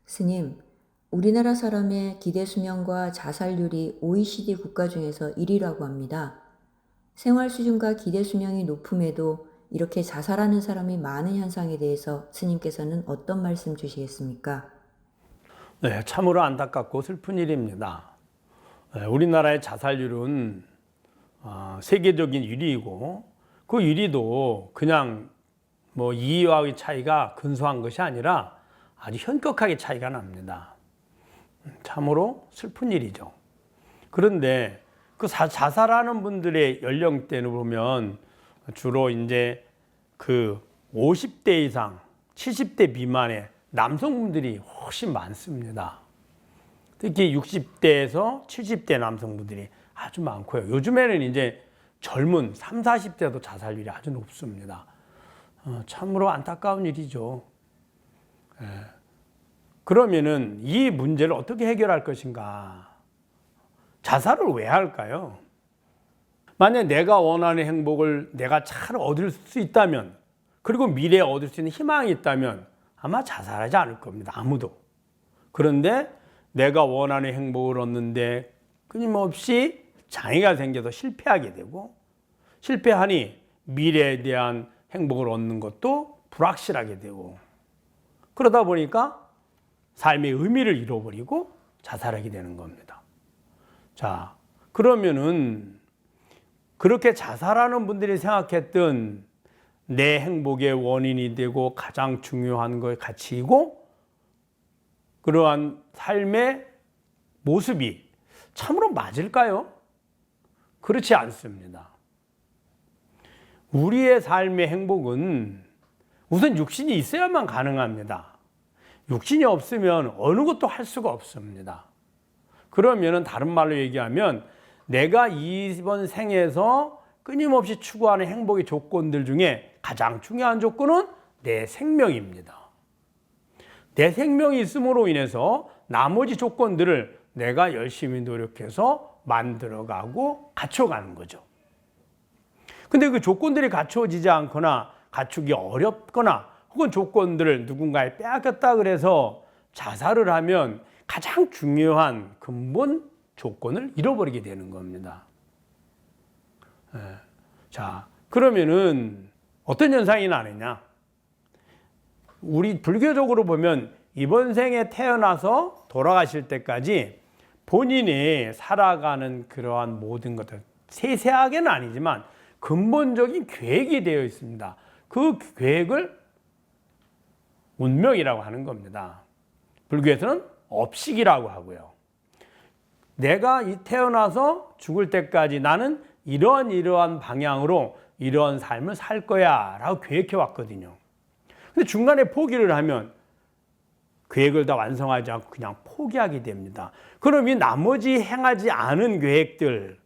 스님, 우리나라 사람의 기대 수명과 자살률이 OECD 국가 중에서 1위라고 합니다. 생활 수준과 기대 수명이 높음에도 이렇게 자살하는 사람이 많은 현상에 대해서 스님께서는 어떤 말씀 주시겠습니까? 네, 참으로 안타깝고 슬픈 일입니다. 우리나라의 자살률은 세계적인 1위이고 그 1위도 그냥 2위와의 차이가 근소한 것이 아니라 아주 현격하게 차이가 납니다. 참으로 슬픈 일이죠. 그런데 그 자살하는 분들의 연령대를 보면 주로 이제 그 50대 이상, 70대 미만의 남성분들이 훨씬 많습니다. 특히 60대에서 70대 남성분들이 아주 많고요. 요즘에는 이제 젊은 30, 40대도 자살률이 아주 높습니다. 참으로 안타까운 일이죠. 그러면은 이 문제를 어떻게 해결할 것인가? 자살을 왜 할까요? 만약 내가 원하는 행복을 내가 잘 얻을 수 있다면, 그리고 미래에 얻을 수 있는 희망이 있다면 아마 자살하지 않을 겁니다. 아무도. 그런데 내가 원하는 행복을 얻는데 끊임없이 장애가 생겨서 실패하게 되고, 실패하니 미래에 대한 행복을 얻는 것도 불확실하게 되고, 그러다 보니까 삶의 의미를 잃어버리고 자살하게 되는 겁니다. 자, 그러면은 그렇게 자살하는 분들이 생각했던 내 행복의 원인이 되고 가장 중요한 것 가치이고 그러한 삶의 모습이 참으로 맞을까요? 그렇지 않습니다. 우리의 삶의 행복은 우선 육신이 있어야만 가능합니다. 육신이 없으면 어느 것도 할 수가 없습니다. 그러면은 다른 말로 얘기하면 내가 이번 생에서 끊임없이 추구하는 행복의 조건들 중에 가장 중요한 조건은 내 생명입니다. 내 생명이 있음으로 인해서 나머지 조건들을 내가 열심히 노력해서 만들어가고 갖춰가는 거죠. 근데 그 조건들이 갖춰지지 않거나 갖추기 어렵거나 혹은 조건들을 누군가에 빼앗겼다 그래서 자살을 하면 가장 중요한 근본 조건을 잃어버리게 되는 겁니다. 자, 그러면은 어떤 현상이 나느냐? 우리 불교적으로 보면 이번 생에 태어나서 돌아가실 때까지 본인이 살아가는 그러한 모든 것들, 세세하게는 아니지만 근본적인 계획이 되어 있습니다. 그 계획을 운명이라고 하는 겁니다. 불교에서는 업식이라고 하고요. 내가 태어나서 죽을 때까지 나는 이러한 방향으로 이러한 삶을 살 거야 라고 계획해 왔거든요. 근데 중간에 포기를 하면 계획을 다 완성하지 않고 그냥 포기하게 됩니다. 그럼 이 나머지 행하지 않은 계획들,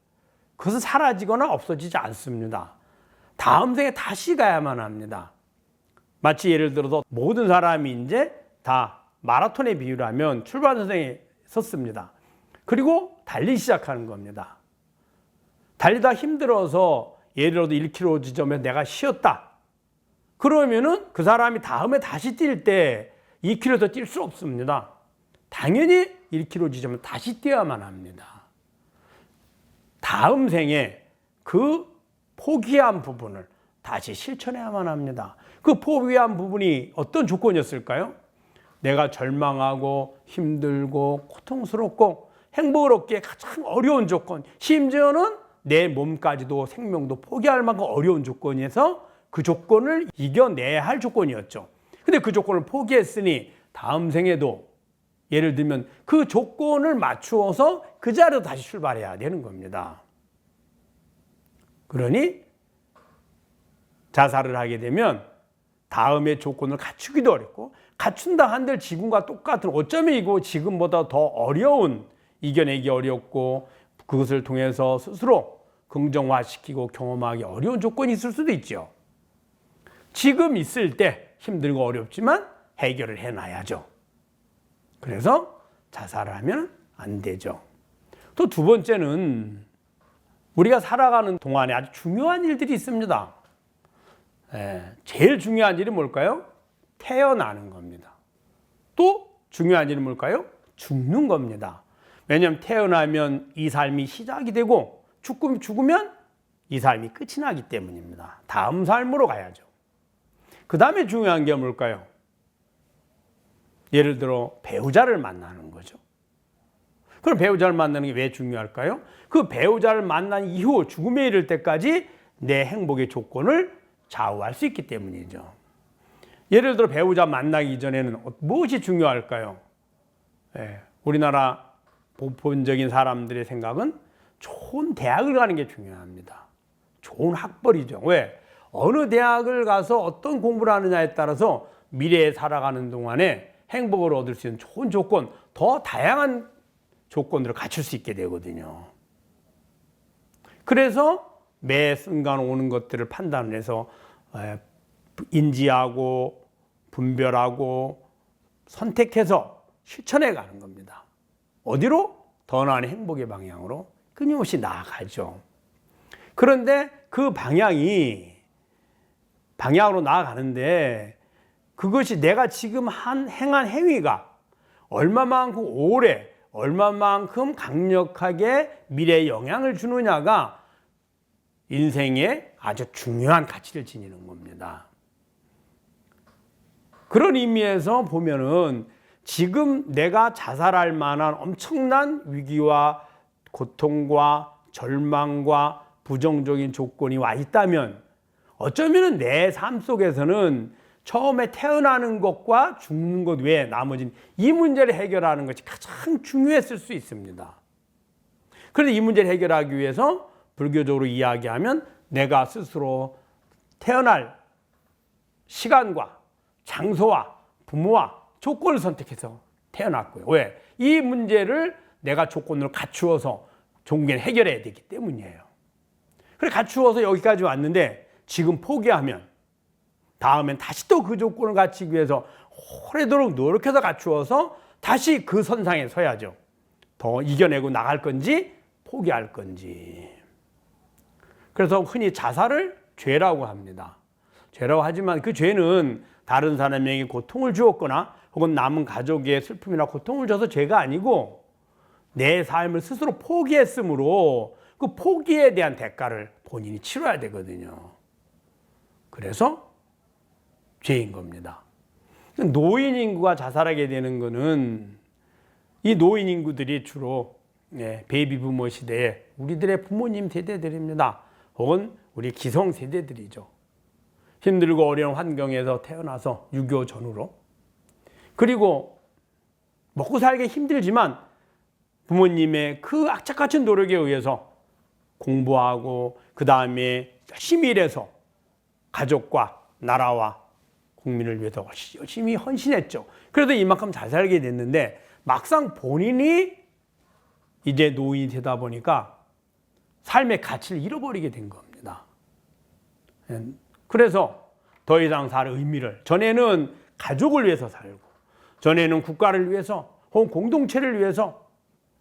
그것은 사라지거나 없어지지 않습니다. 다음 생에 다시 가야만 합니다. 마치 예를 들어서 모든 사람이 이제 다 마라톤의 비유를 하면 출발선상에 섰습니다. 그리고 달리기 시작하는 겁니다. 달리다 힘들어서 예를 들어서 1km 지점에서 내가 쉬었다. 그러면은 그 사람이 다음에 다시 뛸 때 2km 더 뛸 수 없습니다. 당연히 1km 지점에 다시 뛰어야만 합니다. 다음 생에 그 포기한 부분을 다시 실천해야만 합니다. 그 포기한 부분이 어떤 조건이었을까요? 내가 절망하고 힘들고 고통스럽고 행복을 얻기에 가장 어려운 조건, 심지어는 내 몸까지도 생명도 포기할 만큼 어려운 조건에서 그 조건을 이겨내야 할 조건이었죠. 근데 그 조건을 포기했으니 다음 생에도 예를 들면 그 조건을 맞추어서 그 자리로 다시 출발해야 되는 겁니다. 그러니 자살을 하게 되면 다음의 조건을 갖추기도 어렵고 갖춘다 한들 지금과 똑같은 어쩌면 이거 지금보다 더 어려운 이겨내기 어렵고 그것을 통해서 스스로 긍정화시키고 경험하기 어려운 조건이 있을 수도 있죠. 지금 있을 때 힘들고 어렵지만 해결을 해놔야죠. 그래서 자살을 하면 안 되죠. 또 두 번째는 우리가 살아가는 동안에 아주 중요한 일들이 있습니다. 제일 중요한 일이 뭘까요? 태어나는 겁니다. 또 중요한 일은 뭘까요? 죽는 겁니다. 왜냐하면 태어나면 이 삶이 시작이 되고 죽으면 이 삶이 끝이 나기 때문입니다. 다음 삶으로 가야죠. 그 다음에 중요한 게 뭘까요? 예를 들어 배우자를 만나는 거죠. 그럼 배우자를 만나는 게 왜 중요할까요? 그 배우자를 만난 이후 죽음에 이를 때까지 내 행복의 조건을 좌우할 수 있기 때문이죠. 예를 들어 배우자 만나기 전에는 무엇이 중요할까요? 우리나라 보편적인 사람들의 생각은 좋은 대학을 가는 게 중요합니다. 좋은 학벌이죠. 왜? 어느 대학을 가서 어떤 공부를 하느냐에 따라서 미래에 살아가는 동안에 행복을 얻을 수 있는 좋은 조건, 더 다양한 조건들을 갖출 수 있게 되거든요. 그래서 매 순간 오는 것들을 판단을 해서 인지하고 분별하고 선택해서 실천해 가는 겁니다. 어디로? 더 나은 행복의 방향으로 끊임없이 나아가죠. 그런데 그 방향으로 나아가는데 그것이 내가 지금 행한 행위가 얼마만큼 오래, 얼마만큼 강력하게 미래에 영향을 주느냐가 인생의 아주 중요한 가치를 지니는 겁니다. 그런 의미에서 보면은 지금 내가 자살할 만한 엄청난 위기와 고통과 절망과 부정적인 조건이 와 있다면 어쩌면 내 삶 속에서는 처음에 태어나는 것과 죽는 것 외에 나머지는 이 문제를 해결하는 것이 가장 중요했을 수 있습니다. 그런데 이 문제를 해결하기 위해서 불교적으로 이야기하면 내가 스스로 태어날 시간과 장소와 부모와 조건을 선택해서 태어났고요. 왜? 이 문제를 내가 조건으로 갖추어서 종교는 해결해야 되기 때문이에요. 그래 갖추어서 여기까지 왔는데 지금 포기하면 다음엔 다시 또 그 조건을 갖추기 위해서 오래도록 노력해서 갖추어서 다시 그 선상에 서야죠. 더 이겨내고 나갈 건지 포기할 건지. 그래서 흔히 자살을 죄라고 합니다. 죄라고 하지만 그 죄는 다른 사람에게 고통을 주었거나 혹은 남은 가족의 슬픔이나 고통을 줘서 죄가 아니고 내 삶을 스스로 포기했으므로 그 포기에 대한 대가를 본인이 치러야 되거든요. 그래서 죄인 겁니다. 노인 인구가 자살하게 되는 것은 이 노인 인구들이 주로 베이비 부모 시대에 우리들의 부모님 세대들입니다. 혹은 우리 기성 세대들이죠. 힘들고 어려운 환경에서 태어나서 6.25 전후로 그리고 먹고 살기 힘들지만 부모님의 그 악착같은 노력에 의해서 공부하고 그 다음에 열심히 일해서 가족과 나라와 국민을 위해서 열심히 헌신했죠. 그래도 이만큼 잘 살게 됐는데 막상 본인이 이제 노인이 되다 보니까 삶의 가치를 잃어버리게 된 겁니다. 그래서 더 이상 살 의미를 전에는 가족을 위해서 살고 전에는 국가를 위해서 혹은 공동체를 위해서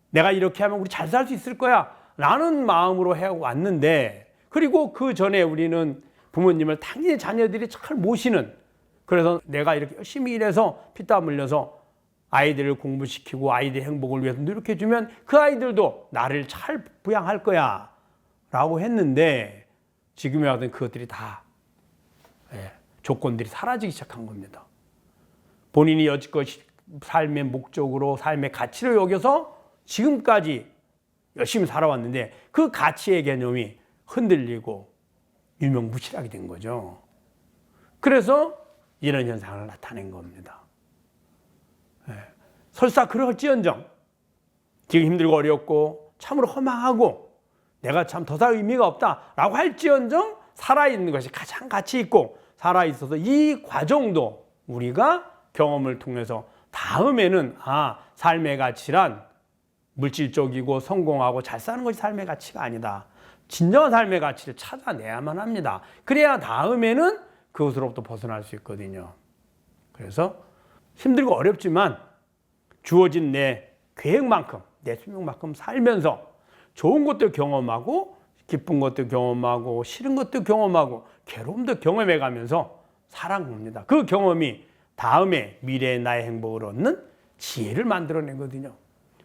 내가 이렇게 하면 우리 잘 살 수 있을 거야 라는 마음으로 해왔는데 그리고 그 전에 우리는 부모님을 당연히 자녀들이 잘 모시는 그래서 내가 이렇게 열심히 일해서 피땀 흘려서 아이들을 공부시키고 아이들의 행복을 위해서 노력해주면 그 아이들도 나를 잘 부양할 거야 라고 했는데 지금에 와서는 그것들이 다 조건들이 사라지기 시작한 겁니다. 본인이 여지껏 삶의 목적으로 삶의 가치를 여겨서 지금까지 열심히 살아왔는데 그 가치의 개념이 흔들리고 유명무실하게 된 거죠. 그래서 이런 현상을 나타낸 겁니다. 설사 그럴지언정 지금 힘들고 어렵고 참으로 허망하고 내가 참 더 살 의미가 없다라고 할지언정 살아있는 것이 가장 가치 있고 살아있어서 이 과정도 우리가 경험을 통해서 다음에는 삶의 가치란 물질적이고 성공하고 잘 사는 것이 삶의 가치가 아니다. 진정한 삶의 가치를 찾아내야만 합니다. 그래야 다음에는 그것으로부터 벗어날 수 있거든요. 그래서 힘들고 어렵지만 주어진 내 계획만큼, 내 수명만큼 살면서 좋은 것도 경험하고 기쁜 것도 경험하고 싫은 것도 경험하고 괴로움도 경험해가면서 살아갑니다. 그 경험이 다음에 미래의 나의 행복을 얻는 지혜를 만들어내거든요.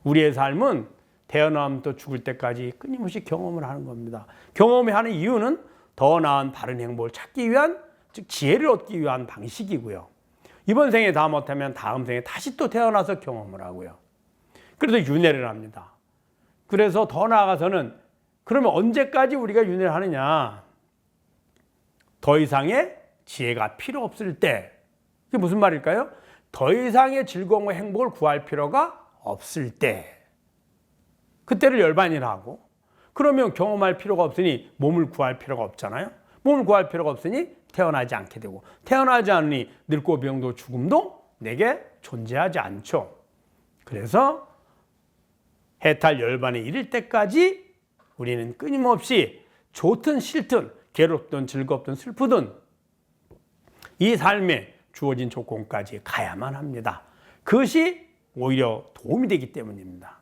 우리의 삶은 태어남부터 죽을 때까지 끊임없이 경험을 하는 겁니다. 경험하는 이유는 더 나은 바른 행복을 찾기 위한, 즉 지혜를 얻기 위한 방식이고요. 이번 생에 다 못하면 다음 생에 다시 또 태어나서 경험을 하고요. 그래서 윤회를 합니다. 그래서 더 나아가서는 그러면 언제까지 우리가 윤회를 하느냐? 더 이상의 지혜가 필요 없을 때. 이게 무슨 말일까요? 더 이상의 즐거움과 행복을 구할 필요가 없을 때. 그때를 열반이라 하고, 그러면 경험할 필요가 없으니 몸을 구할 필요가 없잖아요. 몸을 구할 필요가 없으니 태어나지 않게 되고, 태어나지 않으니 늙고 병도 죽음도 내게 존재하지 않죠. 그래서 해탈 열반에 이를 때까지 우리는 끊임없이 좋든 싫든 괴롭든 즐겁든 슬프든 이 삶에 주어진 조건까지 가야만 합니다. 그것이 오히려 도움이 되기 때문입니다.